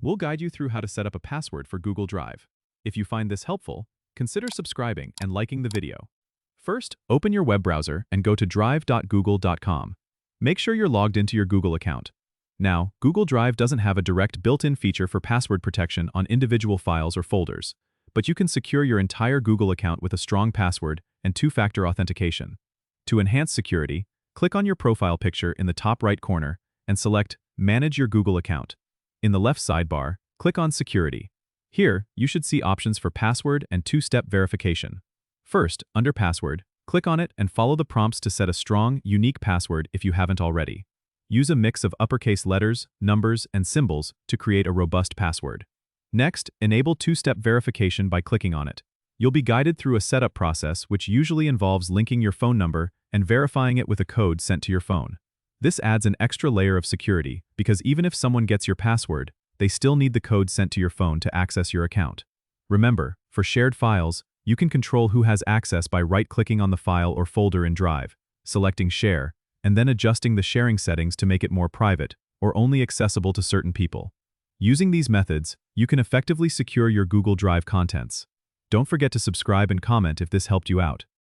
We'll guide you through how to set up a password for Google Drive. If you find this helpful, consider subscribing and liking the video. First, open your web browser and go to drive.google.com. Make sure you're logged into your Google account. Now, Google Drive doesn't have a direct built-in feature for password protection on individual files or folders, but you can secure your entire Google account with a strong password and two-factor authentication. To enhance security, click on your profile picture in the top right corner and select Manage your Google account. In the left sidebar, click on Security. Here, you should see options for password and two-step verification. First, under Password, click on it and follow the prompts to set a strong, unique password if you haven't already. Use a mix of uppercase letters, numbers, and symbols to create a robust password. Next, enable two-step verification by clicking on it. You'll be guided through a setup process which usually involves linking your phone number and verifying it with a code sent to your phone. This adds an extra layer of security because even if someone gets your password, they still need the code sent to your phone to access your account. Remember, for shared files, you can control who has access by right-clicking on the file or folder in Drive, selecting Share, and then adjusting the sharing settings to make it more private or only accessible to certain people. Using these methods, you can effectively secure your Google Drive contents. Don't forget to subscribe and comment if this helped you out.